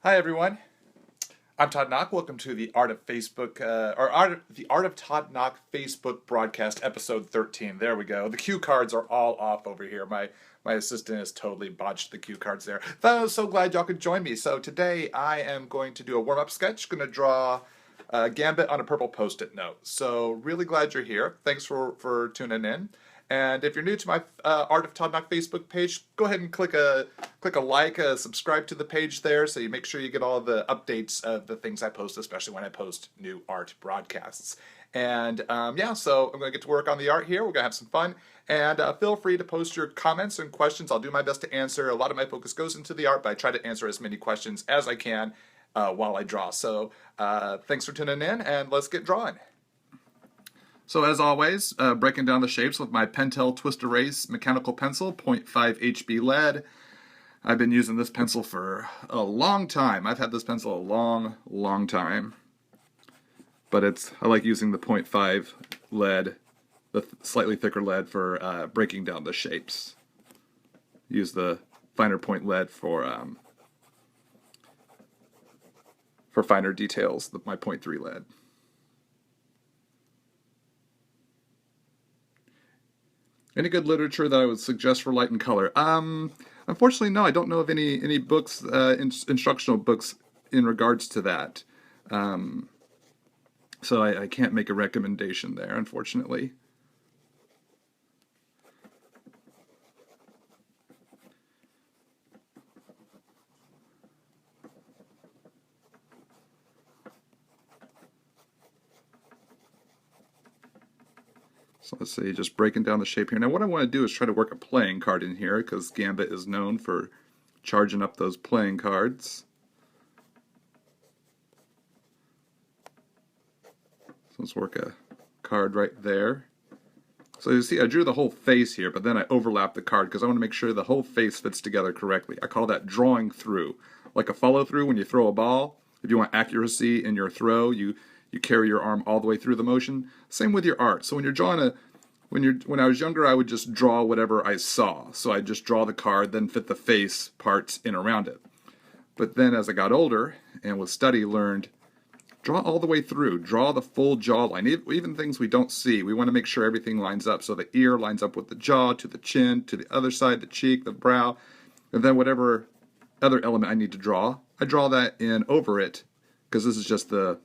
Hi everyone, I'm Todd Nauck. Welcome to the Art of Facebook, the Art of Todd Nauck Facebook broadcast, episode 13. There we go. The cue cards are all off over here. My assistant has totally botched the cue cards there. I was so glad y'all could join me. So today I am going to do a warm-up sketch. Going to draw Gambit on a purple post-it note. So really glad you're here. Thanks for tuning in. And if you're new to my Art of Todd Nauck Facebook page, go ahead and click a like, subscribe to the page there, so you make sure you get all the updates of the things I post, especially when I post new art broadcasts. And yeah, so I'm going to get to work on the art here. We're going to have some fun. And feel free to post your comments and questions. I'll do my best to answer. A lot of my focus goes into the art, but I try to answer as many questions as I can while I draw. So thanks for tuning in, and let's get drawing. So as always, breaking down the shapes with my Pentel Twist Erase mechanical pencil, 0.5 HB lead. I've been using this pencil for a long time. I've had this pencil a long time. But I like using the 0.5 lead, the slightly thicker lead, for breaking down the shapes. Use the finer point lead for finer details, my 0.3 lead. Any good literature that I would suggest for light and color? Unfortunately, no. I don't know of any books, instructional books in regards to that. So I can't make a recommendation there, unfortunately. So let's say just breaking down the shape here. Now what I want to do is try to work a playing card in here, because Gambit is known for charging up those playing cards. So let's work a card right there. So you see I drew the whole face here, but then I overlapped the card because I want to make sure the whole face fits together correctly. I call that drawing through. Like a follow through when you throw a ball. If you want accuracy in your throw, you carry your arm all the way through the motion. Same with your art. So when you're drawing when I was younger, I would just draw whatever I saw. So I'd just draw the card, then fit the face parts in around it. But then as I got older and with study learned, draw all the way through. Draw the full jawline. Even things we don't see. We want to make sure everything lines up. So the ear lines up with the jaw, to the chin, to the other side, the cheek, the brow. And then whatever other element I need to draw, I draw that in over it, because this is just the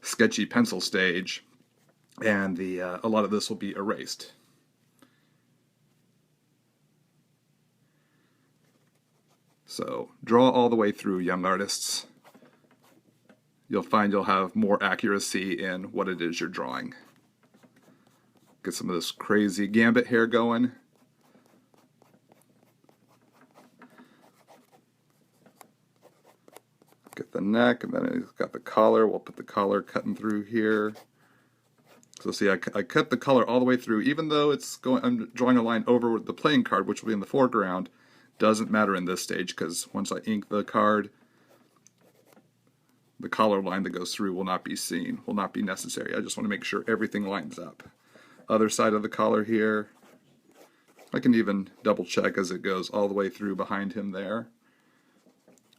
sketchy pencil stage, and a lot of this will be erased. So draw all the way through, young artists. You'll find you'll have more accuracy in what it is you're drawing. Get some of this crazy Gambit hair going. Get the neck, and then it's got the collar. We'll put the collar cutting through here. So see, I cut the collar all the way through, even though I'm drawing a line over the playing card, which will be in the foreground. Doesn't matter in this stage, because once I ink the card, the collar line that goes through will not be seen, will not be necessary. I just want to make sure everything lines up. Other side of the collar here. I can even double check as it goes all the way through behind him there.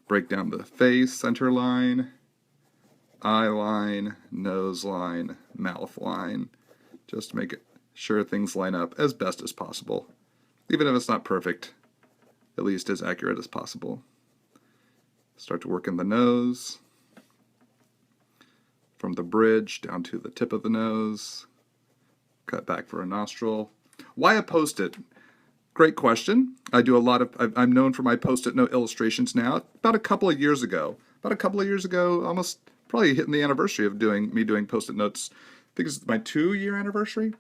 Break down the face, center line, eye line, nose line, mouth line. Just to make sure things line up as best as possible. Even if it's not perfect, at least as accurate as possible. Start to work in the nose. From the bridge down to the tip of the nose. Cut back for a nostril. Why a post-it? Great question. I'm known for my post-it note illustrations now. About a couple of years ago, almost probably hitting the anniversary of me doing post-it notes. I think it's my 2-year anniversary.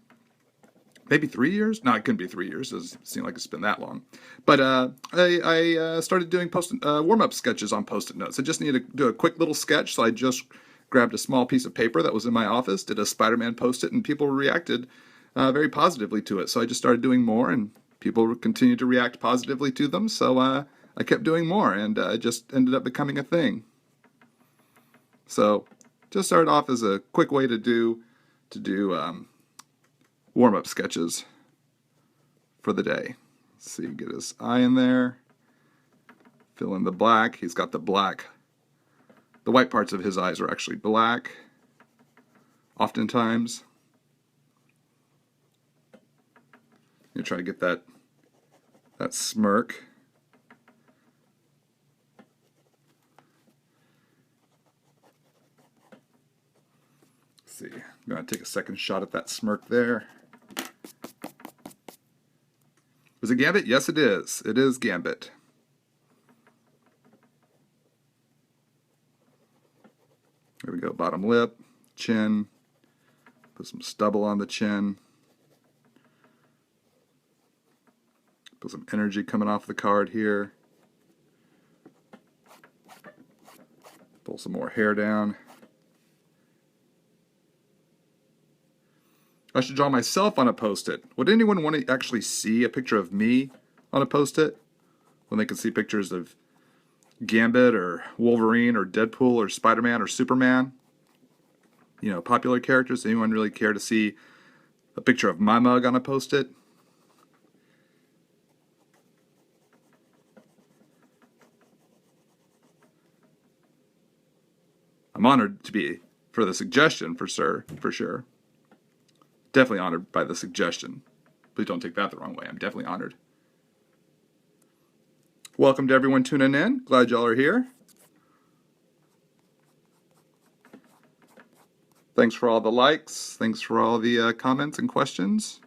Maybe 3 years? No, it couldn't be 3 years. It doesn't seem like it's been that long. But I started doing warm-up sketches on post-it notes. I just needed to do a quick little sketch, so I just grabbed a small piece of paper that was in my office, did a Spider-Man post-it, and people reacted very positively to it. So I just started doing more, and people continued to react positively to them. So I kept doing more, and it just ended up becoming a thing. So just started off as a quick way to do warm-up sketches for the day. See, get his eye in there. Fill in the black. He's got the black the white parts of his eyes are actually black, oftentimes. You try to get that smirk. Let's see, I'm going to take a second shot at that smirk there. Is it Gambit? Yes, it is. It is Gambit. There we go. Bottom lip, chin. Put some stubble on the chin. Put some energy coming off the card here. Pull some more hair down. I should draw myself on a post-it. Would anyone want to actually see a picture of me on a post-it? When they can see pictures of Gambit or Wolverine or Deadpool or Spider-Man or Superman? You know, popular characters. Anyone really care to see a picture of my mug on a post-it? I'm honored to be for the suggestion, for sure. Definitely honored by the suggestion. Please don't take that the wrong way. I'm definitely honored. Welcome to everyone tuning in. Glad y'all are here. Thanks for all the likes. Thanks for all the comments and questions.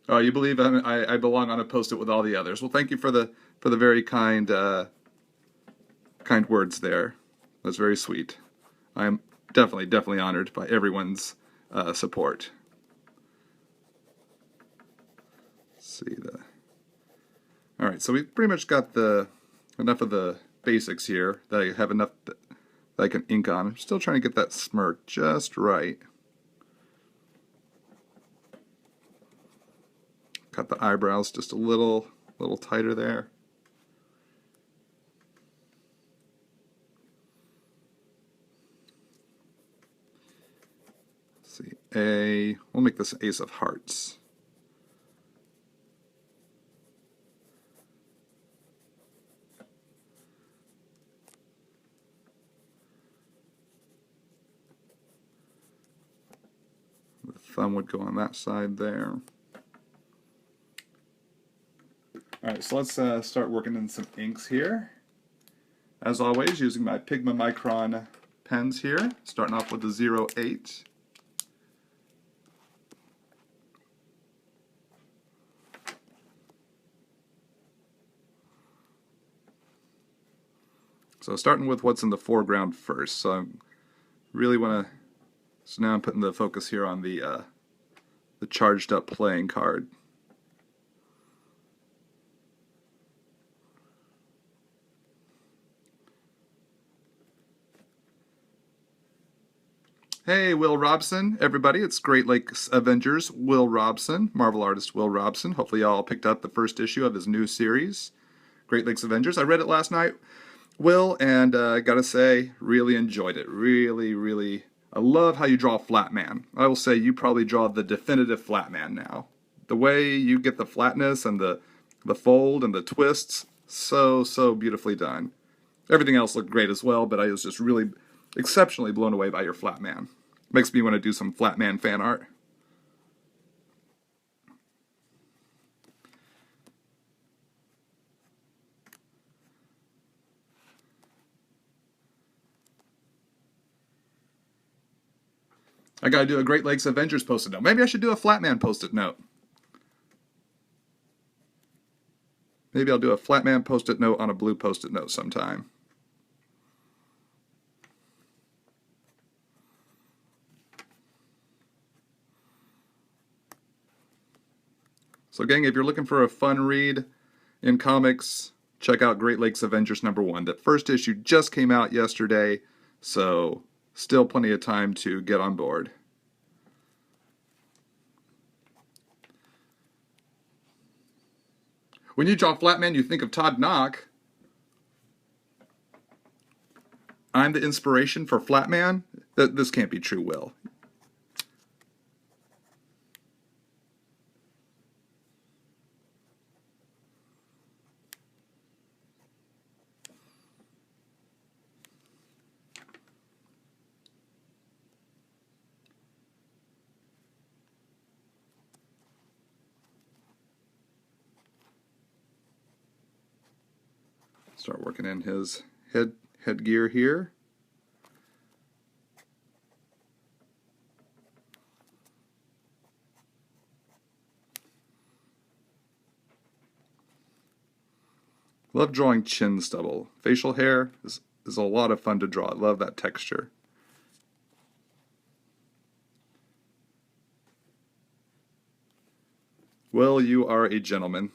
Oh, you believe I belong on a post-it with all the others. Well, thank you for the very kind words there. That's very sweet. I am definitely honored by everyone's support. Let's see all right, so we've pretty much got enough of the basics here that I have enough that I can ink on. I'm still trying to get that smirk just right. Cut the eyebrows just a little tighter there. Let's see, we'll make this Ace of Hearts. The thumb would go on that side there. Alright, so let's start working in some inks here. As always, using my Pigma Micron pens here, starting off with the 08. So starting with what's in the foreground first. So I really want to. So now I'm putting the focus here on the charged up playing card. Hey, Will Robson, everybody. It's Great Lakes Avengers, Will Robson, Marvel artist Will Robson. Hopefully y'all picked up the first issue of his new series, Great Lakes Avengers. I read it last night, Will, and I gotta say, really enjoyed it. Really. I love how you draw Flatman. I will say you probably draw the definitive Flatman now. The way you get the flatness and the fold and the twists, so beautifully done. Everything else looked great as well, but I was just really exceptionally blown away by your Flatman. Makes me want to do some Flatman fan art. I gotta do a Great Lakes Avengers post-it note. Maybe I should do a Flatman post-it note. Maybe I'll do a Flatman post-it note on a blue post-it note sometime. So gang, if you're looking for a fun read in comics, check out Great Lakes Avengers #1. That first issue just came out yesterday, so still plenty of time to get on board. When you draw Flatman, you think of Todd Nauck. I'm the inspiration for Flatman? This can't be true, Will. Start working in his headgear here. Love drawing chin stubble. Facial hair is a lot of fun to draw. I love that texture. Well, you are a gentleman.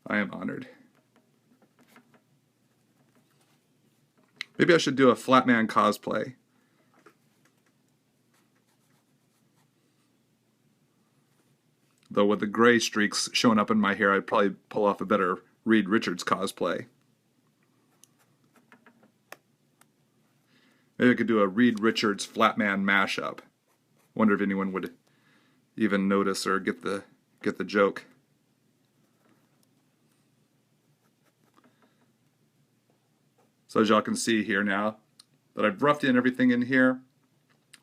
I am honored. Maybe I should do a Flatman cosplay. Though with the gray streaks showing up in my hair, I'd probably pull off a better Reed Richards cosplay. Maybe I could do a Reed Richards Flatman mashup. Wonder if anyone would even notice or get the joke. So as y'all can see here now, that I've roughed in everything in here.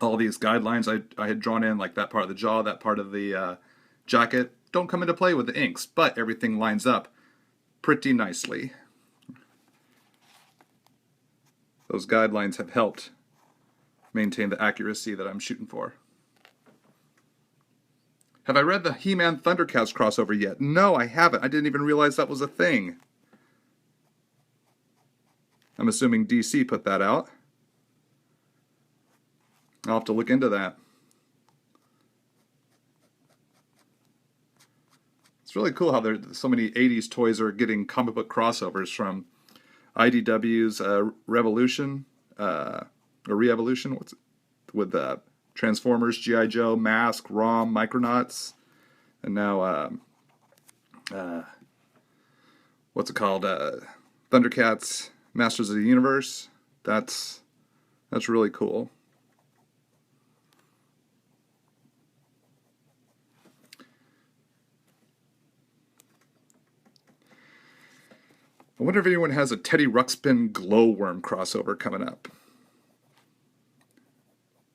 All these guidelines I had drawn in, like that part of the jaw, that part of the jacket, don't come into play with the inks, but everything lines up pretty nicely. Those guidelines have helped maintain the accuracy that I'm shooting for. Have I read the He-Man Thundercats crossover yet? No, I haven't. I didn't even realize that was a thing. I'm assuming DC put that out. I'll have to look into that. It's really cool how there's so many 80s toys are getting comic book crossovers from IDW's Revolution, or Re-Evolution, with Transformers, G.I. Joe, Mask, ROM, Micronauts, and now, what's it called? Thundercats, Masters of the Universe. That's really cool. I wonder if anyone has a Teddy Ruxpin Glowworm crossover coming up.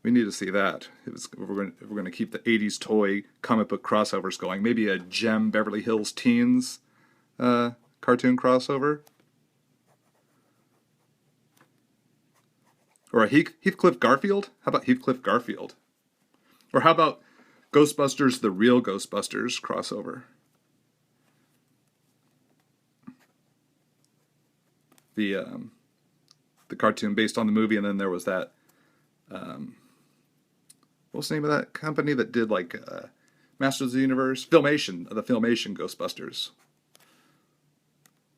We need to see that if we're going to keep the 80s toy comic book crossovers going. Maybe a Gem Beverly Hills Teens cartoon crossover. Or a Heathcliff Garfield? How about Heathcliff Garfield? Or how about Ghostbusters, the Real Ghostbusters crossover? The cartoon based on the movie, and then there was that, what was the name of that company that did like Masters of the Universe? Filmation, the Filmation Ghostbusters.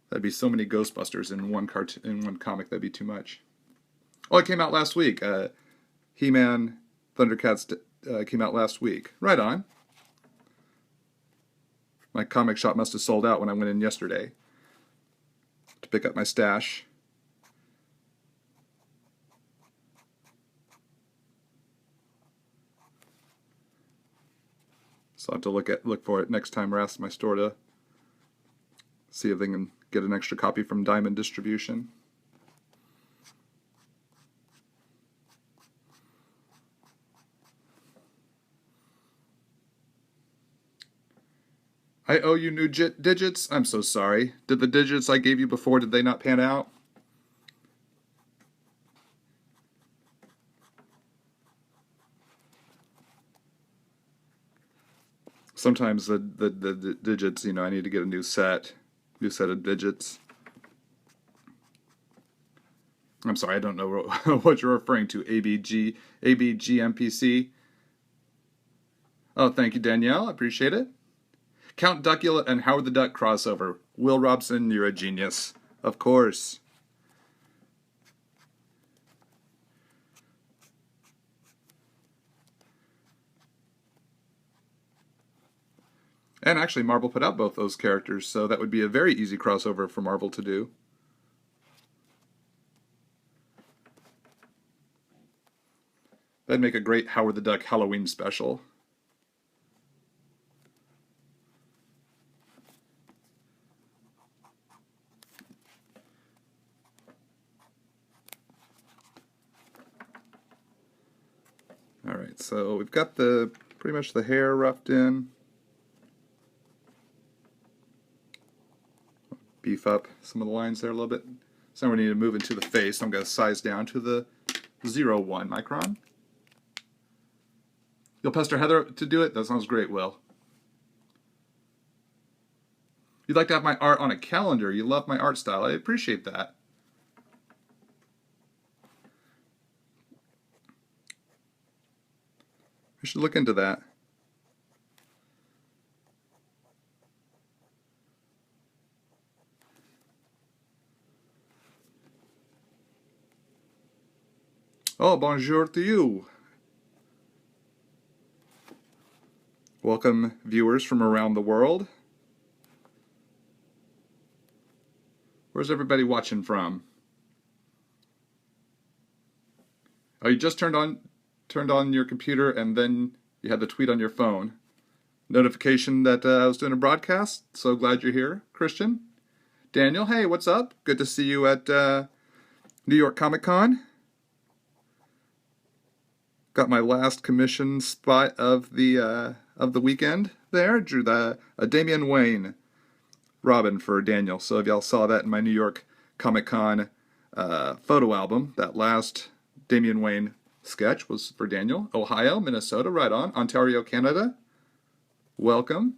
That'd be so many Ghostbusters in one cartoon, in one comic. That'd be too much. Oh, it came out last week. He-Man Thundercats came out last week. Right on. My comic shop must have sold out when I went in yesterday to pick up my stash. So I'll have to look for it next time or ask my store to see if they can get an extra copy from Diamond Distribution. I owe you new digits? I'm so sorry. Did the digits I gave you before, did they not pan out? Sometimes the digits, I need to get a new set of digits. I'm sorry, I don't know what you're referring to. ABGMPC. Oh, thank you, Danielle. I appreciate it. Count Duckula and Howard the Duck crossover. Will Robson, you're a genius. Of course. And actually, Marvel put out both those characters, so that would be a very easy crossover for Marvel to do. That'd make a great Howard the Duck Halloween special. Alright, so we've got pretty much the hair roughed in. beef up some of the lines there a little bit. So now we need to move into the face. I'm going to size down to the 0.1 micron. You'll pester Heather to do it? That sounds great, Will. You'd like to have my art on a calendar. You love my art style. I appreciate that. I should look into that. Oh, bonjour to you. Welcome, viewers from around the world. Where's everybody watching from? Oh, you just turned on your computer and then you had the tweet on your phone. Notification that I was doing a broadcast. So glad you're here, Christian. Daniel, hey, what's up? Good to see you at New York Comic Con. Got my last commission spot of the weekend there. Drew the Damian Wayne Robin for Daniel. So if y'all saw that in my New York Comic Con photo album, that last Damian Wayne sketch was for Daniel. Ohio, Minnesota, right on. Ontario, Canada. Welcome.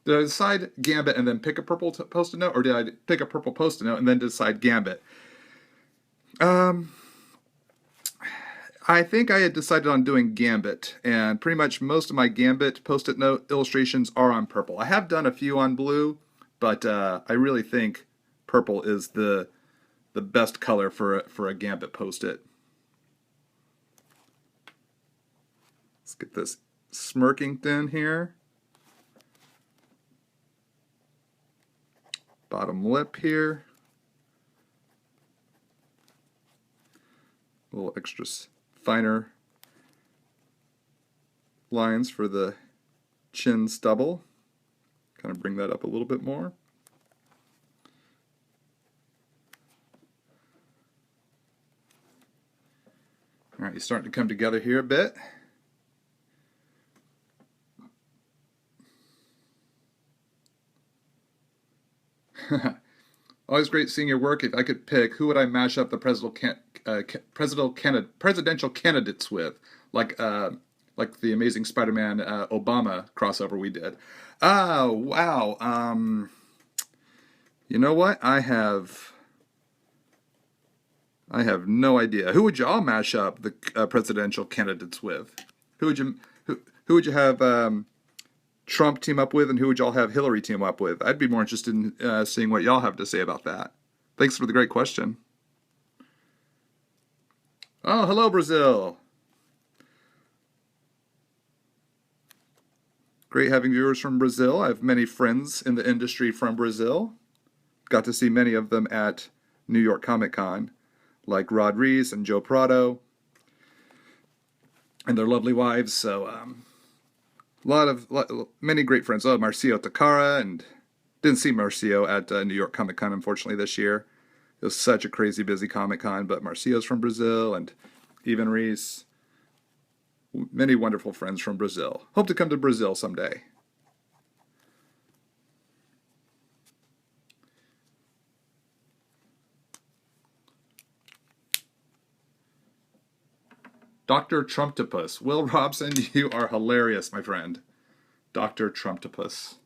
Did I decide Gambit and then pick a purple post-it note, or did I pick a purple post-it note and then decide Gambit? I think I had decided on doing Gambit, and pretty much most of my Gambit post-it note illustrations are on purple. I have done a few on blue, but I really think purple is the best color for a Gambit post-it. Let's get this smirking in here. Bottom lip here. A little extra finer lines for the chin stubble. Kind of bring that up a little bit more. All right, you're starting to come together here a bit. Always great seeing your work. If I could pick, who would I mash up the presidential candidates with? Like the Amazing Spider-Man Obama crossover we did. Oh, wow. You know what? I have no idea. Who would y'all mash up the presidential candidates with? Who would you have Trump team up with, and who would y'all have Hillary team up with? I'd be more interested in seeing what y'all have to say about that. Thanks for the great question. Oh, hello, Brazil. Great having viewers from Brazil. I have many friends in the industry from Brazil. Got to see many of them at New York Comic Con, like Rod Rees and Joe Prado and their lovely wives. So, many great friends. Oh, Marcio Takara, and didn't see Marcio at New York Comic Con, unfortunately, this year. It was such a crazy busy Comic Con, but Marcio's from Brazil, and even Reese. Many wonderful friends from Brazil. Hope to come to Brazil someday. Dr. Trumptopus. Will Robson, you are hilarious, my friend. Dr. Trumptopus.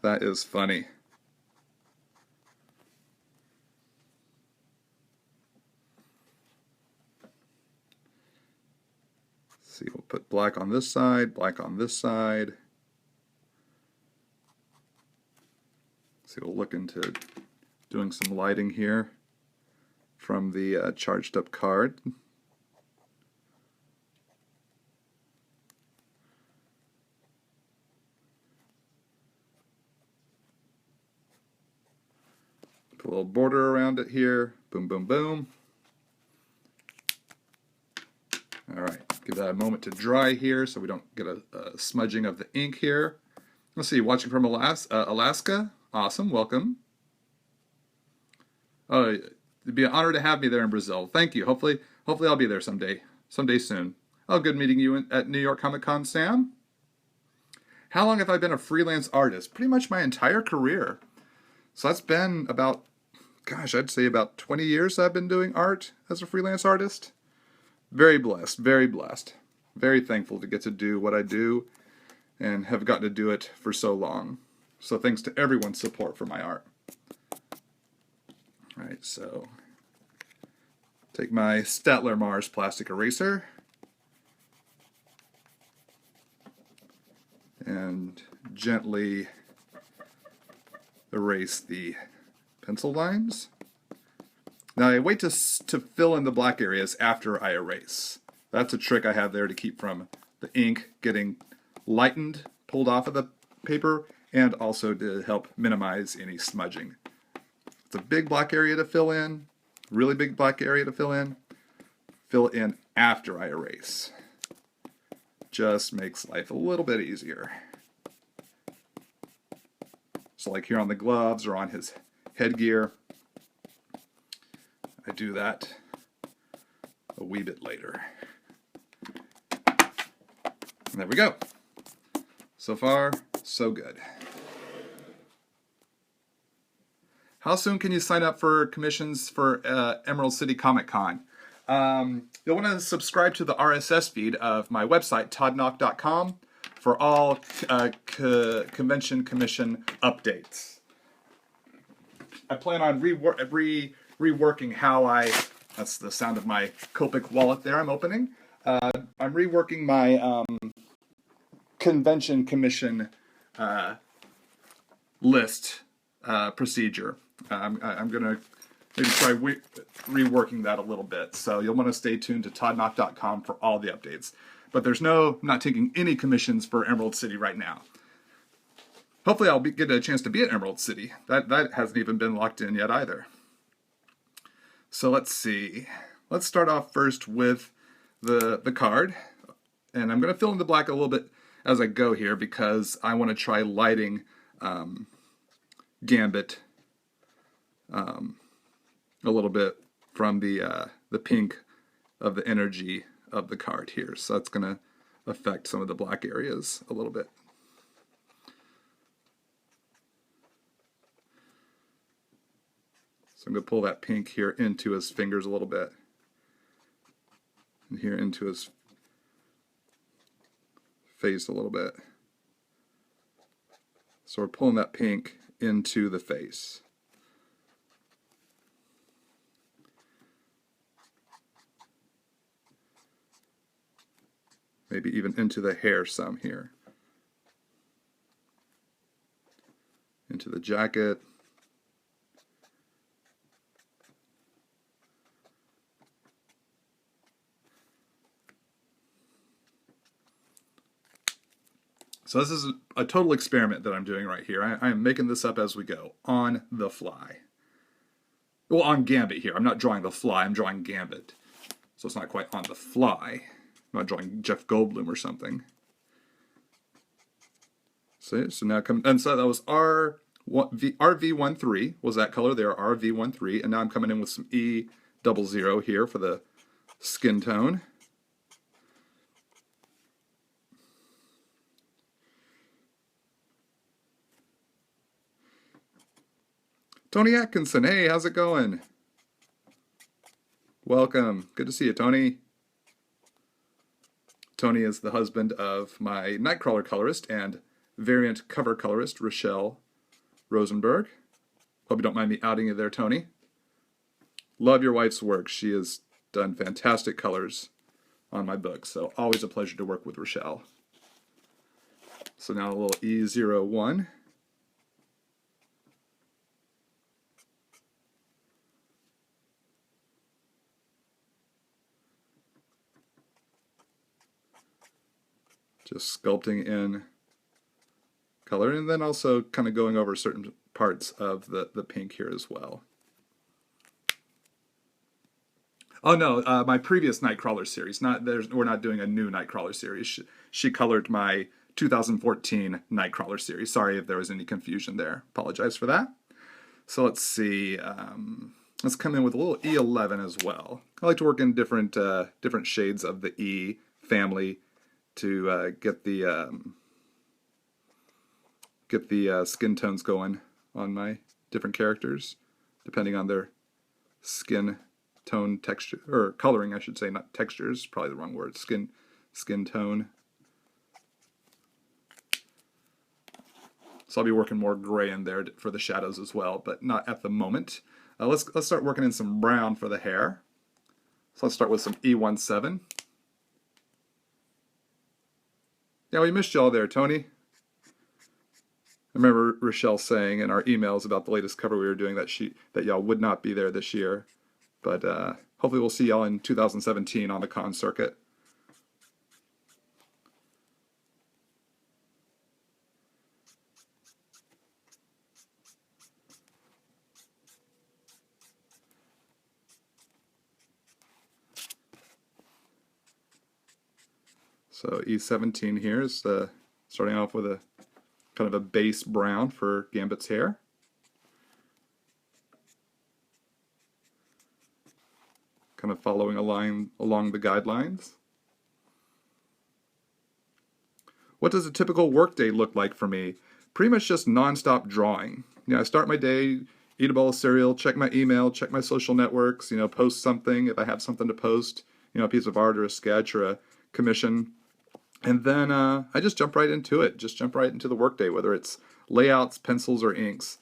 That is funny. Let's see, we'll put black on this side, black on this side. See, we'll look into doing some lighting here from the charged up card. Put a little border around it here. Boom, boom, boom. All right, give that a moment to dry here so we don't get a smudging of the ink here. Let's see, watching from Alaska. Awesome, welcome. Oh, it'd be an honor to have me there in Brazil. Thank you. Hopefully I'll be there someday soon. Oh, good meeting you at New York Comic Con, Sam. How long have I been a freelance artist? Pretty much my entire career. So that's been about, gosh, I'd say about 20 years I've been doing art as a freelance artist. Very blessed, very blessed. Very thankful to get to do what I do and have gotten to do it for so long. So thanks to everyone's support for my art. All right, so take my Statler Mars plastic eraser and gently erase the pencil lines. Now I wait to fill in the black areas after I erase. That's a trick I have there to keep from the ink getting lightened, pulled off of the paper, and also to help minimize any smudging. It's a big black area to fill in, really big black area to fill in. Fill it in after I erase. Just makes life a little bit easier. So like here on the gloves or on his headgear, I do that a wee bit later. And there we go. So far, so good. How soon can you sign up for commissions for Emerald City Comic Con? You'll want to subscribe to the RSS feed of my website, toddnauck.com, for all convention commission updates. I plan on reworking how that's the sound of my Copic wallet there I'm opening. I'm reworking my convention commission list procedure. I'm going to maybe try reworking that a little bit. So you'll want to stay tuned to toddnauck.com for all the updates. But I'm not taking any commissions for Emerald City right now. Hopefully I'll get a chance to be at Emerald City. That hasn't even been locked in yet either. So let's see. Let's start off first with the card. And I'm going to fill in the black a little bit as I go here because I want to try lighting Gambit a little bit from the pink of the energy of the card here. So that's going to affect some of the black areas a little bit. So I'm going to pull that pink here into his fingers a little bit. And here into his face a little bit. So we're pulling that pink into the face. Maybe even into the hair some here. Into the jacket. So this is a total experiment that I'm doing right here. I am making this up as we go, on the fly. Well, on Gambit here. I'm not drawing the fly, I'm drawing Gambit. So it's not quite on the fly. I'm not drawing Jeff Goldblum or something. So now and so that was RV13 was that color there, RV13, and now I'm coming in with some E00 here for the skin tone. Tony Atkinson, hey, how's it going? Welcome. Good to see you, Tony. Tony is the husband of my Nightcrawler colorist and variant cover colorist, Rochelle Rosenberg. Hope you don't mind me outing you there, Tony. Love your wife's work. She has done fantastic colors on my book, so always a pleasure to work with Rochelle. So now a little E01. Just sculpting in color, and then also kind of going over certain parts of the pink here as well. Oh no, my previous Nightcrawler series. We're not doing a new Nightcrawler series. She colored my 2014 Nightcrawler series. Sorry if there was any confusion there. Apologize for that. So let's see. Let's come in with a little E11 as well. I like to work in different shades of the E family to get the get the skin tones going on my different characters, depending on their skin tone texture, or coloring, I should say, not textures, probably the wrong word, skin tone. So I'll be working more gray in there for the shadows as well, but not at the moment. Let's start working in some brown for the hair. So let's start with some E17. Yeah, we missed y'all there, Tony. I remember Rochelle saying in our emails about the latest cover we were doing that y'all would not be there this year. But hopefully we'll see y'all in 2017 on the con circuit. So E17 here is starting off with a kind of a base brown for Gambit's hair. Kind of following a line along the guidelines. What does a typical workday look like for me? Pretty much just non-stop drawing. You know, I start my day, eat a bowl of cereal, check my email, check my social networks, you know, post something if I have something to post, you know, a piece of art or a sketch or a commission. And then I just jump right into it. Just jump right into the workday, whether it's layouts, pencils, or inks.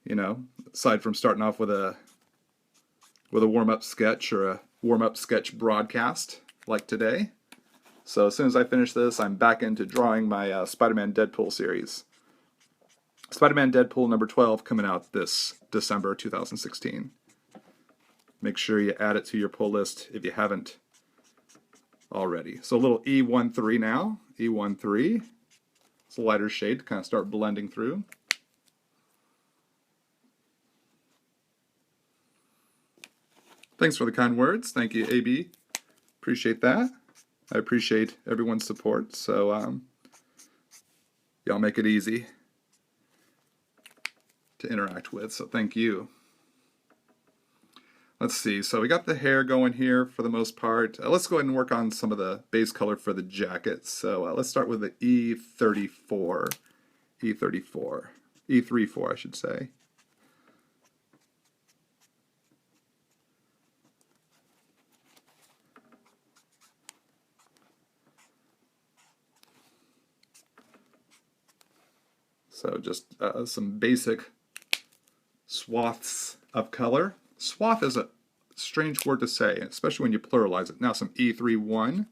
You know, aside from starting off with a warm-up sketch or a warm-up sketch broadcast like today. So as soon as I finish this, I'm back into drawing my Spider-Man Deadpool series. Spider-Man Deadpool number 12 coming out this December 2016. Make sure you add it to your pull list if you haven't already. So a little E13 now. E13. It's a lighter shade to kind of start blending through. Thanks for the kind words. Thank you, AB. Appreciate that. I appreciate everyone's support. So y'all make it easy to interact with. So thank you. Let's see, so we got the hair going here for the most part. Let's go ahead and work on some of the base color for the jacket. So let's start with the E34. E34, I should say. So just some basic swaths of color. Swath is a strange word to say, especially when you pluralize it. Now some E31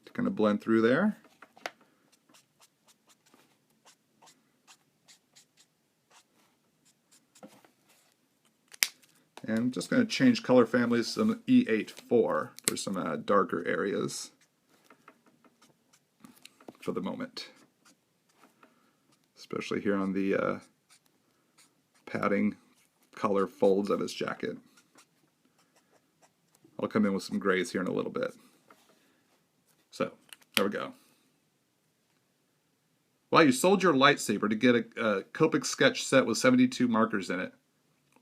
to kind of blend through there. And I'm just going to change color families to some E84 for some darker areas for the moment. Especially here on the padding color folds of his jacket. I'll come in with some grays here in a little bit. So, there we go. Wow, you sold your lightsaber to get a Copic sketch set with 72 markers in it.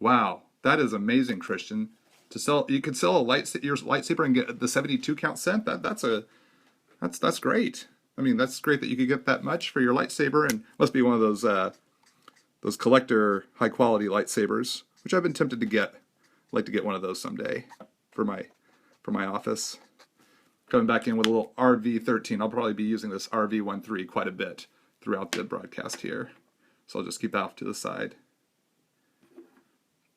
Wow, that is amazing, Christian. You could sell your lightsaber and get the 72 count set. That's great. I mean, that's great that you could get that much for your lightsaber, and must be one of those collector high quality lightsabers, which I've been tempted to get. I'd like to get one of those someday for my office. Coming back in with a little RV13. I'll probably be using this RV13 quite a bit throughout the broadcast here. So I'll just keep that off to the side.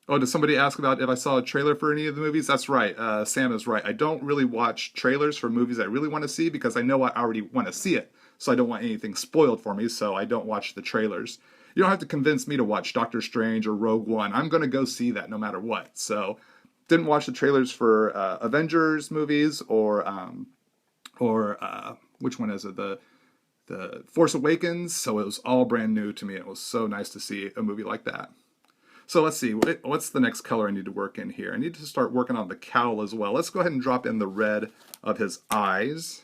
Oh, did somebody ask about if I saw a trailer for any of the movies? That's right. Sam is right. I don't really watch trailers for movies I really want to see because I know I already want to see it. So I don't want anything spoiled for me, so I don't watch the trailers. You don't have to convince me to watch Doctor Strange or Rogue One. I'm going to go see that no matter what. So didn't watch the trailers for Avengers movies or which one is it? The Force Awakens. So it was all brand new to me. It was so nice to see a movie like that. So let's see, what's the next color I need to work in here? I need to start working on the cowl as well. Let's go ahead and drop in the red of his eyes.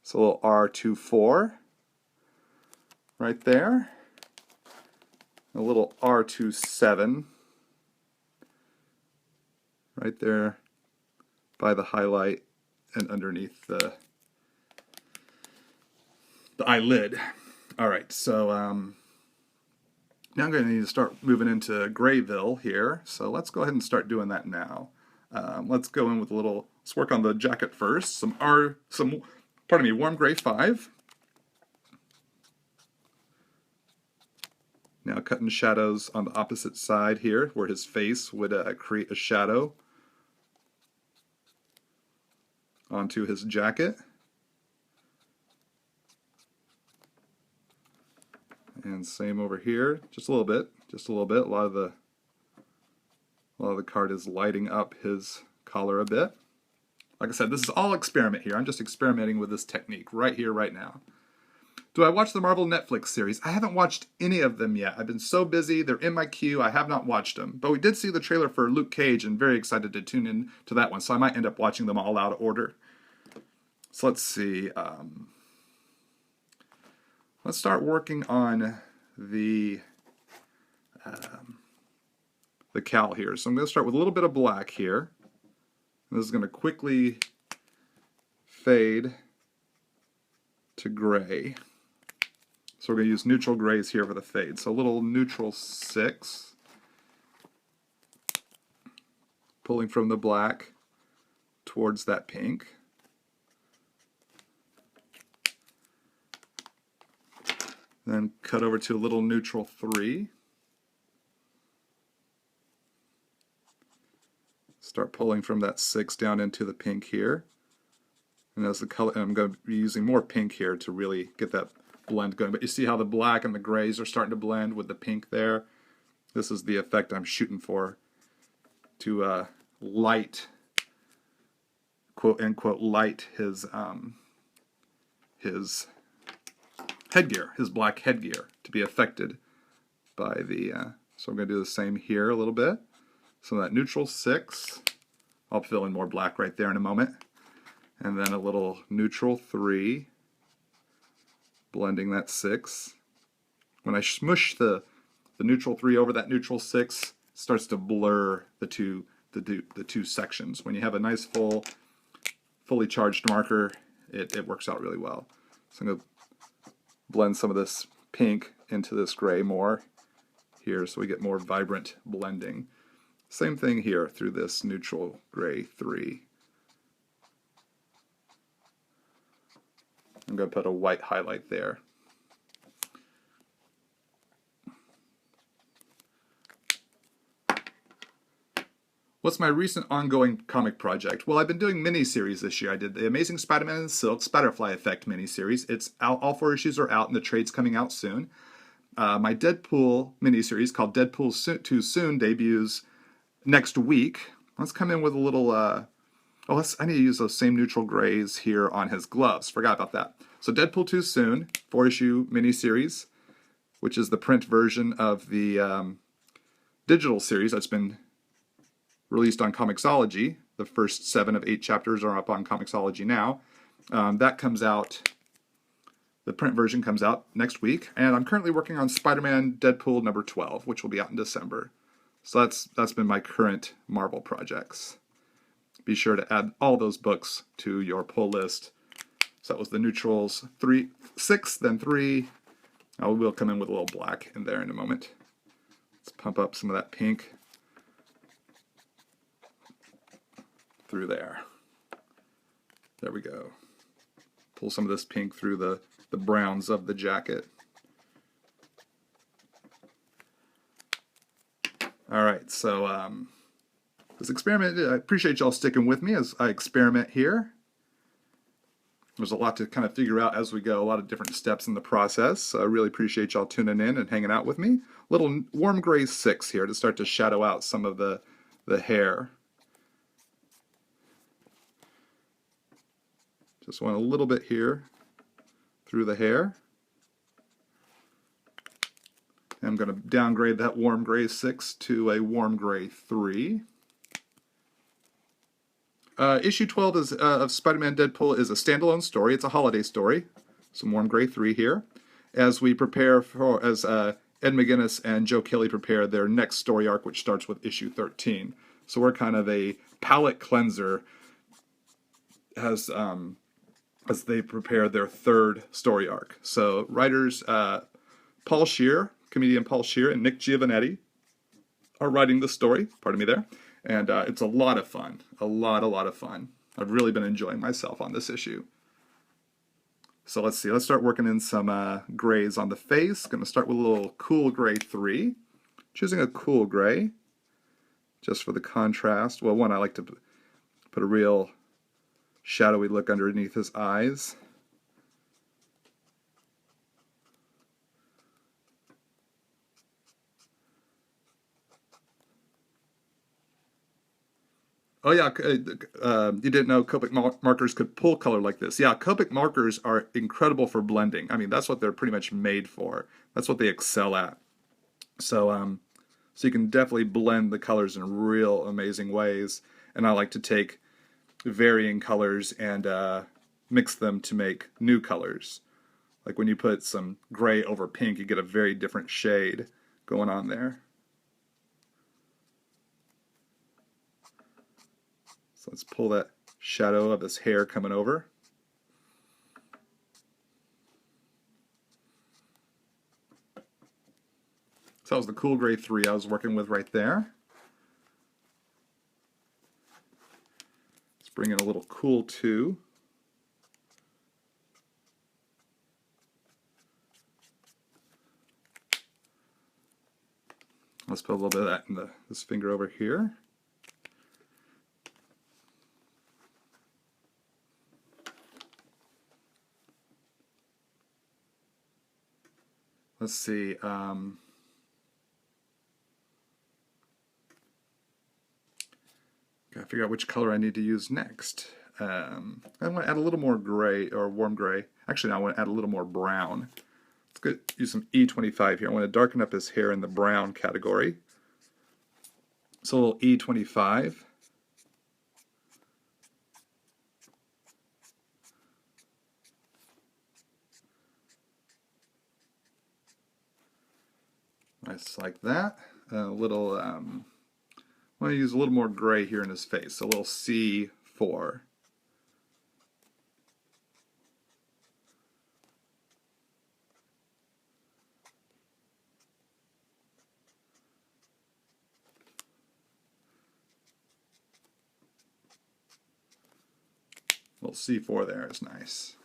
So a little R24 right there. A little R27 right there by the highlight and underneath the eyelid. All right, so Now I'm going to need to start moving into Grayville here, so let's go ahead and start doing that now. Let's go in with a little, let's work on the jacket first. Warm gray 5. Now cutting shadows on the opposite side here, where his face would create a shadow onto his jacket. And same over here, just a little bit. A lot of the card is lighting up his collar a bit. Like I said, this is all experiment here. I'm just experimenting with this technique right here, right now. Do I watch the Marvel Netflix series? I haven't watched any of them yet. I've been so busy. They're in my queue. I have not watched them. But we did see the trailer for Luke Cage and very excited to tune in to that one. So I might end up watching them all out of order. So let's see. Let's start working on the cowl here. So I'm going to start with a little bit of black here. This is going to quickly fade to gray. So we're going to use neutral grays here for the fade. So a little neutral 6. Pulling from the black towards that pink. Then cut over to a little neutral 3. Start pulling from that 6 down into the pink here. And as the color, I'm going to be using more pink here to really get that blend going. But you see how the black and the grays are starting to blend with the pink there? This is the effect I'm shooting for, to light, quote unquote, light his headgear, his black headgear, to be affected by the, so I'm going to do the same here a little bit. So that neutral 6, I'll fill in more black right there in a moment. And then a little neutral 3, blending that 6. When I smush the neutral 3 over that neutral 6, it starts to blur the two sections. When you have a nice fully charged marker, it works out really well. So I'm going to blend some of this pink into this gray more here so we get more vibrant blending. Same thing here through this neutral gray 3. I'm going to put a white highlight there. What's my recent ongoing comic project? Well, I've been doing miniseries this year. I did the Amazing Spider-Man and Silk Spatterfly Effect miniseries. It's out, all 4 issues are out, and the trade's coming out soon. My Deadpool miniseries called Deadpool Too Soon debuts next week. Let's come in with a little, I need to use those same neutral grays here on his gloves. Forgot about that. So Deadpool Too Soon, 4-issue miniseries, which is the print version of the digital series that's been released on Comixology. The first 7 of 8 chapters are up on Comixology now. That comes out, the print version comes out next week, and I'm currently working on Spider-Man Deadpool number 12, which will be out in December. So that's been my current Marvel projects. Be sure to add all those books to your pull list. So that was the neutrals 6, then 3. We'll come in with a little black in there in a moment. Let's pump up some of that pink through there. There we go. Pull some of this pink through the browns of the jacket. All right, so this experiment, I appreciate y'all sticking with me as I experiment here. There's a lot to kind of figure out as we go, a lot of different steps in the process. So I really appreciate y'all tuning in and hanging out with me. Little warm gray 6 here to start to shadow out some of the hair. Just want a little bit here through the hair. I'm going to downgrade that warm gray 6 to a warm gray 3. Issue 12 of Spider-Man Deadpool is a standalone story. It's a holiday story. Some warm gray 3 here. As we prepare for, as Ed McGuinness and Joe Kelly prepare their next story arc, which starts with issue 13. So we're kind of a palette cleanser as they prepare their third story arc. So writers Paul Scheer comedian Paul Scheer and Nick Giovanetti are writing the story. Pardon me there. And it's a lot of fun. A lot of fun. I've really been enjoying myself on this issue. So let's see. Let's start working in some grays on the face. Going to start with a little cool gray 3. Choosing a cool gray just for the contrast. Well, one, I like to put a real shadowy look underneath his eyes. Oh yeah, you didn't know Copic markers could pull color like this. Yeah, Copic markers are incredible for blending. I mean, that's what they're pretty much made for. That's what they excel at. So, so you can definitely blend the colors in real amazing ways. And I like to take varying colors and mix them to make new colors. Like when you put some gray over pink, you get a very different shade going on there. So let's pull that shadow of his hair coming over. So that was the cool gray 3 I was working with right there. Let's bring in a little cool 2. Let's put a little bit of that in this finger over here. Let's see. Gotta figure out which color I need to use next. I want to add a little more gray or warm gray. Actually, no, I want to add a little more brown. Let's use some E25 here. I want to darken up his hair in the brown category. So a little E25. Nice like that. A little, I want to use a little more gray here in his face. A little C4. Little C4 there is nice.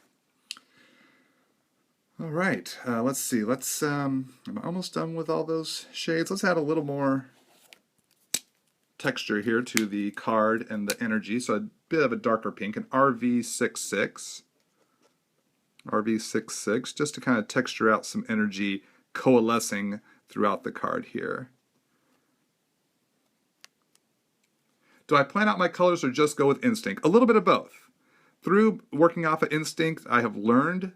All right, let's see. I'm almost done with all those shades. Let's add a little more texture here to the card and the energy. So a bit of a darker pink, an RV66. RV66, just to kind of texture out some energy coalescing throughout the card here. Do I plan out my colors or just go with instinct? A little bit of both. Through working off of instinct, I have learned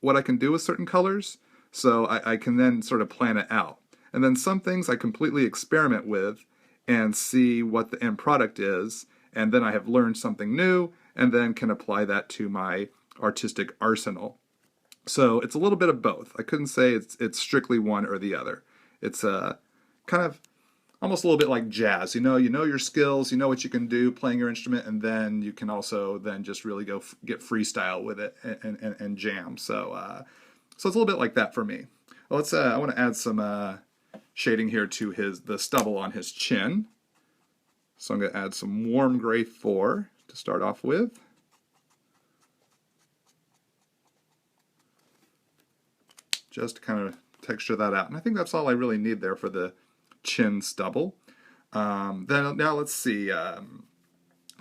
what I can do with certain colors, so I can then sort of plan it out. And then some things I completely experiment with and see what the end product is, and then I have learned something new, and then can apply that to my artistic arsenal. So it's a little bit of both. I couldn't say it's strictly one or the other. It's kind of almost a little bit like jazz. You know your skills, you know what you can do playing your instrument, and then you can also then just really go get freestyle with it and jam. So so it's a little bit like that for me. Well, I want to add some shading here to the stubble on his chin. So I'm going to add some warm gray 4 to start off with. Just to kind of texture that out. And I think that's all I really need there for the chin stubble. Then now let's see.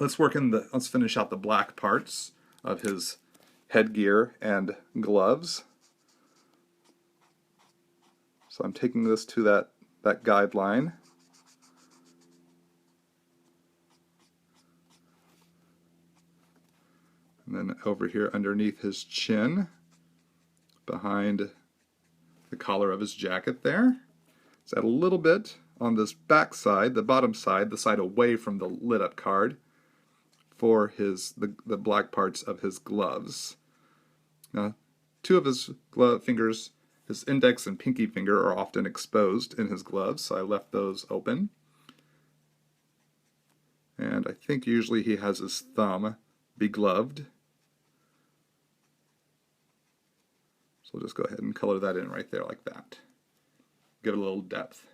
Let's finish out the black parts of his headgear and gloves. So I'm taking this to that guideline. And then over here underneath his chin, behind the collar of his jacket there. Let's add a little bit on this back side, the bottom side, the side away from the lit up card, for the black parts of his gloves. Now, 2 of his glove fingers, his index and pinky finger, are often exposed in his gloves, so I left those open. And I think usually he has his thumb begloved. So we'll just go ahead and color that in right there like that. give it a little depth.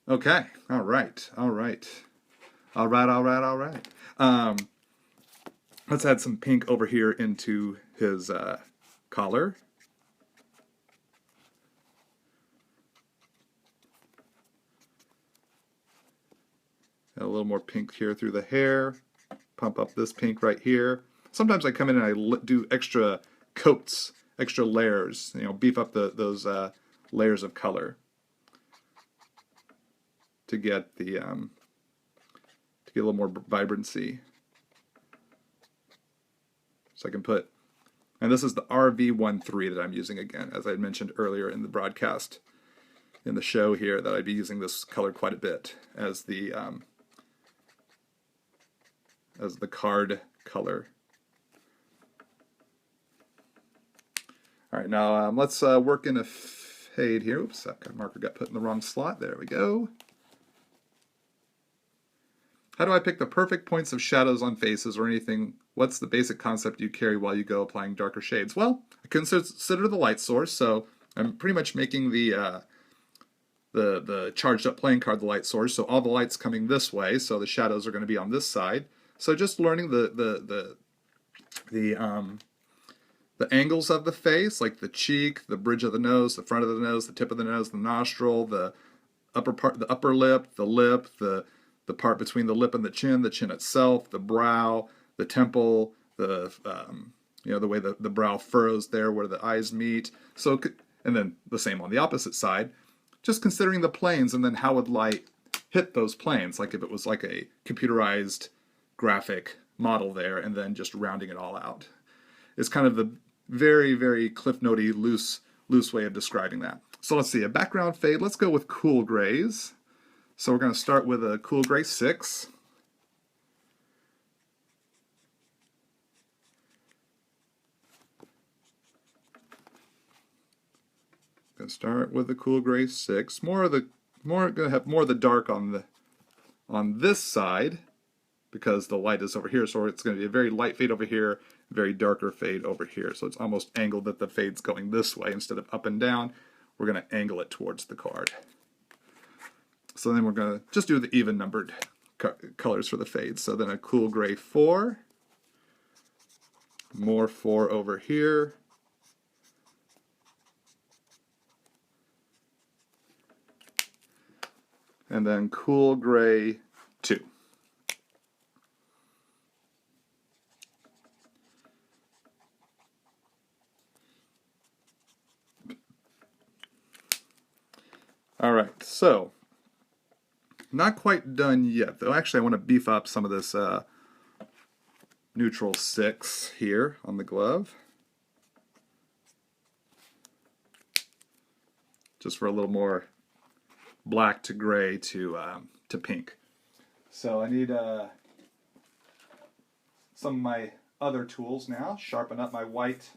Okay, all right. Let's add some pink over here into his collar. Add a little more pink here through the hair. Pump up this pink right here. Sometimes I come in and I do extra coats, extra layers, beef up those layers of color to get the to get a little more vibrancy. So I can put, and this is the RV13 that I'm using again, as I mentioned earlier in the broadcast, in the show here, that I'd be using this color quite a bit as the card color. All right, now let's work in a fade here. Oops, that marker got put in the wrong slot. There we go. How do I pick the perfect points of shadows on faces or anything? What's the basic concept you carry while you go applying darker shades? Well, I consider the light source, so I'm pretty much making the charged up playing card the light source, so all the light's coming this way, so the shadows are going to be on this side. So just learning the angles of the face, like the cheek, the bridge of the nose, the front of the nose, the tip of the nose, the nostril, the upper part, the upper lip, the part between the lip and the chin itself, the brow, the temple, the the way the brow furrows there where the eyes meet. So, and then the same on the opposite side. Just considering the planes and then how would light hit those planes, like if it was like a computerized graphic model there, and then just rounding it all out. It's kind of the very, very Cliff Note-y, loose way of describing that. So let's see, a background fade. Let's go with cool grays. So we're going to start with a cool gray 6. Going to start with the cool gray 6. Going to have more of the dark on this side because the light is over here. So it's going to be a very light fade over here, very darker fade over here. So it's almost angled that the fade's going this way instead of up and down. We're going to angle it towards the card. So then we're going to just do the even numbered colors for the fades. So then a cool gray 4, more 4 over here, and then cool gray 2. All right, so not quite done yet, though. Actually, I want to beef up some of this neutral 6 here on the glove. Just for a little more black to gray to pink. So I need some of my other tools now. Sharpen up my white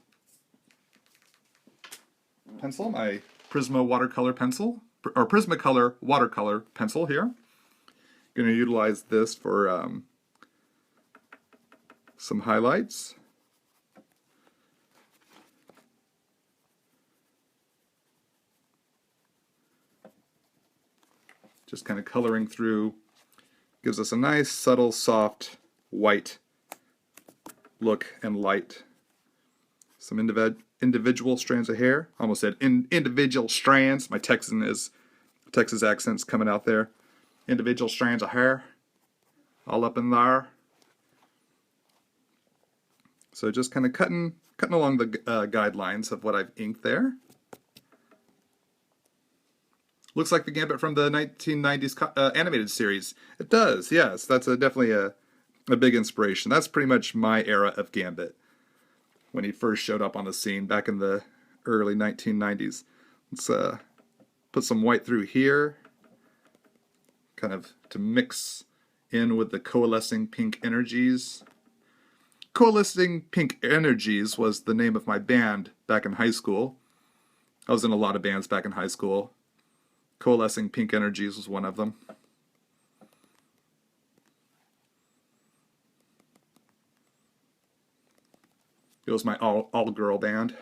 pencil, my Prisma watercolor pencil, or Prismacolor watercolor pencil here. Going to utilize this for some highlights. Just kind of coloring through. Gives us a nice, subtle, soft, white look and light. Some individual strands of hair. Almost said individual strands. My Texas accent's coming out there. Individual strands of hair all up in there. So just kind of cutting along the guidelines of what I've inked there. Looks like the Gambit from the 1990s animated series. It does, yes. That's definitely a big inspiration. That's pretty much my era of Gambit, when he first showed up on the scene back in the early 1990s. Let's put some white through here, kind of to mix in with the coalescing pink energies. Coalescing Pink Energies was the name of my band back in high school. I was in a lot of bands back in high school. Coalescing Pink Energies was one of them. It was my all-girl band.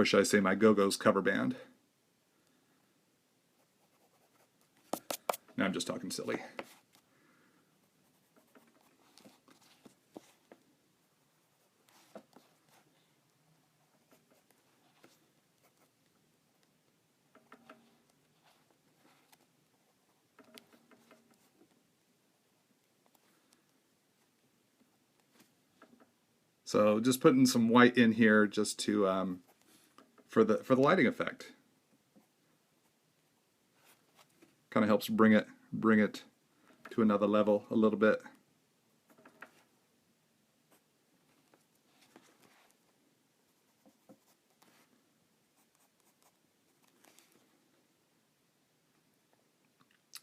or should I say my Go-Go's cover band. Now I'm just talking silly. So just putting some white in here just to for the lighting effect. Kind of helps bring it to another level a little bit.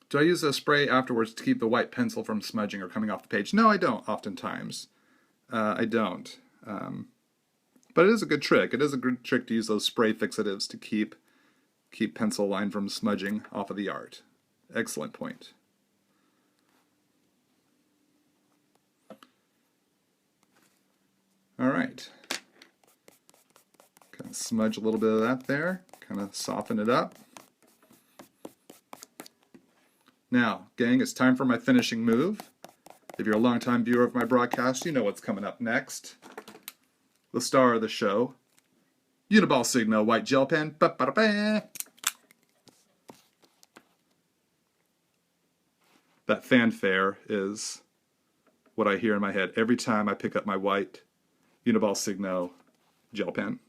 Do I use a spray afterwards to keep the white pencil from smudging or coming off the page? No, I don't, oftentimes. I don't. But it is a good trick. It is a good trick to use those spray fixatives to keep pencil line from smudging off of the art. Excellent point. All right. Kind of smudge a little bit of that there. Kind of soften it up. Now, gang, it's time for my finishing move. If you're a longtime viewer of my broadcast, you know what's coming up next. The star of the show, Uniball Signo white gel pen. Ba-ba-da-ba. That fanfare is what I hear in my head every time I pick up my white Uniball Signo gel pen.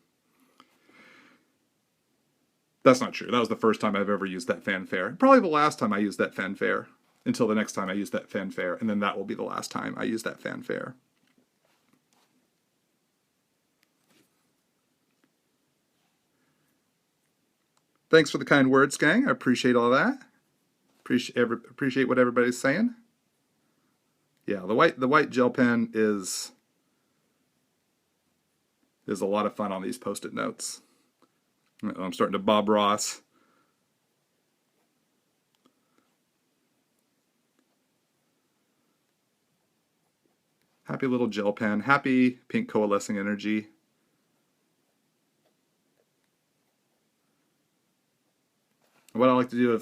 That's not true. That was the first time I've ever used that fanfare. Probably the last time I used that fanfare. Until the next time I use that fanfare. And then that will be the last time I use that fanfare. Thanks for the kind words, gang. I appreciate all that. Appreciate what everybody's saying. Yeah, the white gel pen is a lot of fun on these Post-it notes. I'm starting to Bob Ross. Happy little gel pen. Happy pink coalescing energy. What I like to do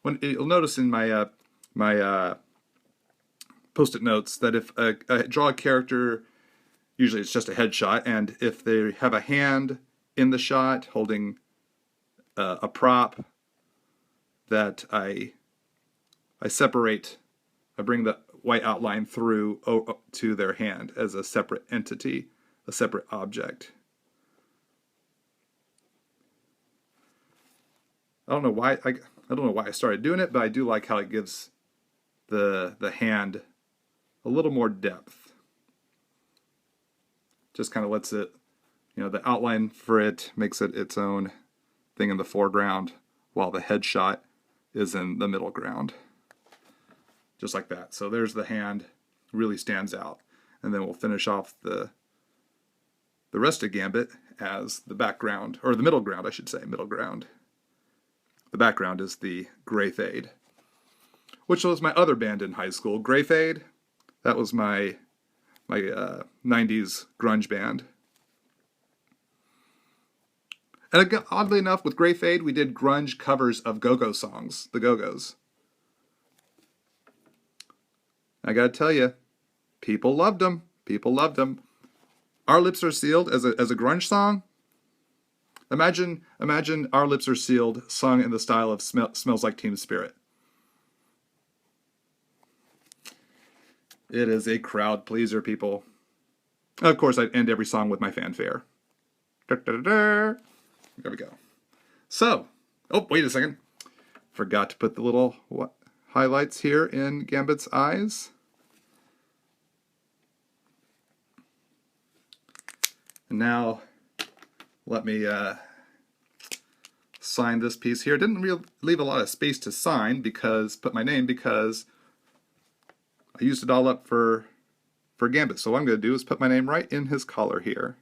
when you'll notice in my my Post-it notes that if I draw a character, usually it's just a headshot, and if they have a hand in the shot holding a prop, that I separate. I bring the white outline through to their hand as a separate entity, a separate object. I don't know why I started doing it, but I do like how it gives the hand a little more depth. Just kind of lets it, the outline for it makes it its own thing in the foreground, while the headshot is in the middle ground. Just like that. So there's the hand, really stands out. And then we'll finish off the rest of Gambit as the background, or the middle ground, I should say, middle ground. The background is the Gray Fade, which was my other band in high school. Gray Fade, that was my 90s grunge band. And oddly enough, with Gray Fade, we did grunge covers of Go-Go songs, the Go-Go's. I gotta tell you, people loved them. People loved them. Our Lips Are Sealed as a grunge song. Imagine Our Lips Are Sealed sung in the style of Smells Like Teen Spirit. It is a crowd pleaser, people. Of course, I'd end every song with my fanfare. There we go. So, oh, wait a second. Forgot to put the little highlights here in Gambit's eyes. And now, let me sign this piece here. Didn't leave a lot of space to sign put my name because I used it all up for Gambit. So what I'm going to do is put my name right in his collar here.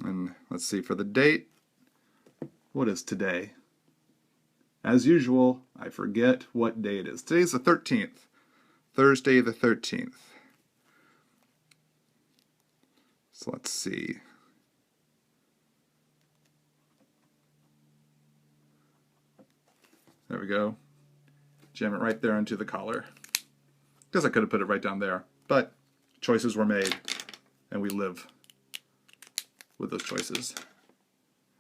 And let's see, for the date, what is today? As usual, I forget what day it is. Today's the 13th. Thursday the 13th. So let's see. There we go. Jam it right there into the collar. Guess I could have put it right down there, but choices were made, and we live with those choices.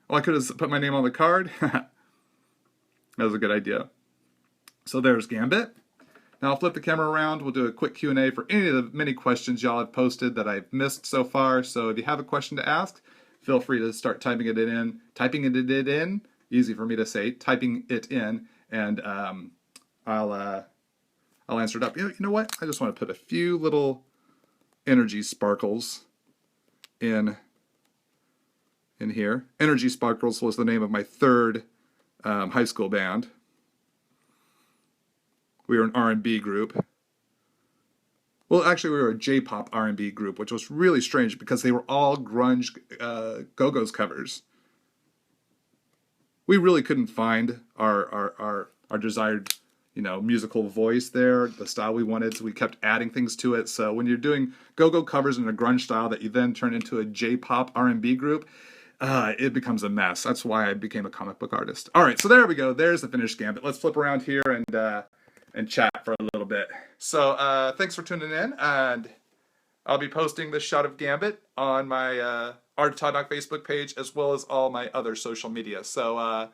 Oh, I could have put my name on the card. That was a good idea. So there's Gambit. Now I'll flip the camera around. We'll do a quick Q&A for any of the many questions y'all have posted that I've missed so far. So if you have a question to ask, feel free to start typing it in. Easy for me to say. Typing it in, and I'll answer it up. You know what? I just want to put a few little energy sparkles in here. Energy Sparkles was the name of my third high school band. We were an R&B group. Well, actually, we were a J-pop R&B group, which was really strange because they were all grunge Go-Go's covers. We really couldn't find our desired, musical voice there, the style we wanted, so we kept adding things to it. So when you're doing Go-Go covers in a grunge style that you then turn into a J-pop R&B group, it becomes a mess. That's why I became a comic book artist. All right, so there we go. There's the finished Gambit. Let's flip around here and chat for a little bit. So thanks for tuning in, and I'll be posting this shot of Gambit on my Art of Todd Nauck Facebook page, as well as all my other social media. So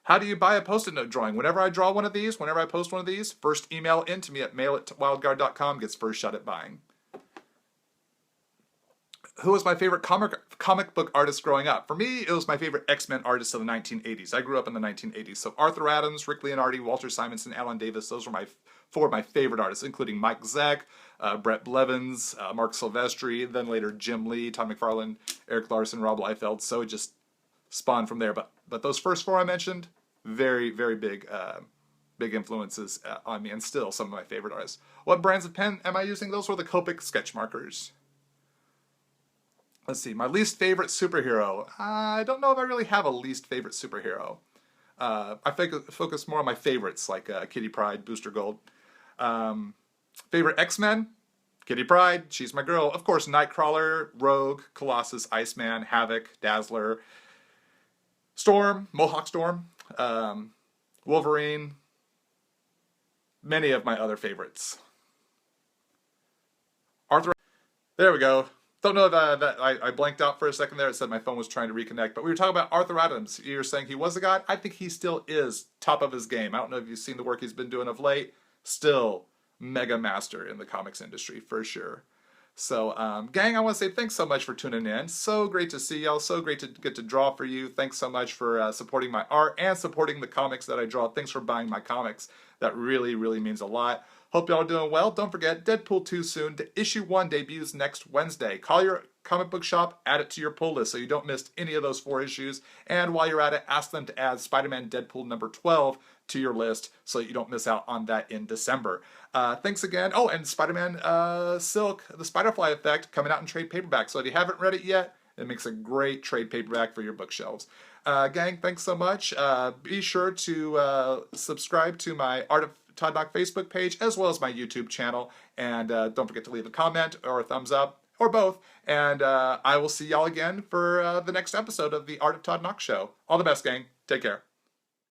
how do you buy a Post-it note drawing? Whenever I draw one of these, whenever I post one of these, first email in to me at mail@wildguard.com gets first shot at buying. Who was my favorite comic book artist growing up? For me, it was my favorite X-Men artist of the 1980s. I grew up in the 1980s. So Arthur Adams, Rick Leonardi, Walter Simonson, Alan Davis, those were four of my favorite artists, including Mike Zeck, Brett Blevins, Mark Silvestri, then later Jim Lee, Todd McFarlane, Eric Larson, Rob Liefeld. So it just spawned from there. But those first four I mentioned, very, very big influences on me, and still some of my favorite artists. What brands of pen am I using? Those were the Copic sketch markers. Let's see, my least favorite superhero. I don't know if I really have a least favorite superhero. I focus more on my favorites, like Kitty Pryde, Booster Gold. Favorite X-Men? Kitty Pryde, she's my girl. Of course, Nightcrawler, Rogue, Colossus, Iceman, Havoc, Dazzler, Storm, Mohawk Storm, Wolverine, many of my other favorites. Arthur, there we go. Don't know that I blanked out for a second there. It said my phone was trying to reconnect. But we were talking about Arthur Adams. You were saying he was a god. I think he still is top of his game. I don't know if you've seen the work he's been doing of late. Still mega master in the comics industry, for sure. So, gang, I want to say thanks so much for tuning in. So great to see y'all. So great to get to draw for you. Thanks so much for supporting my art and supporting the comics that I draw. Thanks for buying my comics. That really, really means a lot. Hope y'all are doing well. Don't forget, Deadpool 2 soon. Issue 1 debuts next Wednesday. Call your comic book shop, add it to your pull list so you don't miss any of those 4 issues. And while you're at it, ask them to add Spider-Man Deadpool number 12 to your list so you don't miss out on that in December. Thanks again. Oh, and Spider-Man Silk, the Spider-Fly Effect, coming out in trade paperback. So if you haven't read it yet, it makes a great trade paperback for your bookshelves. Gang, thanks so much. Be sure to subscribe to my Art of Todd Nauck Facebook page, as well as my YouTube channel. And don't forget to leave a comment or a thumbs up, or both. And I will see y'all again for the next episode of the Art of Todd Nauck Show. All the best, gang. Take care.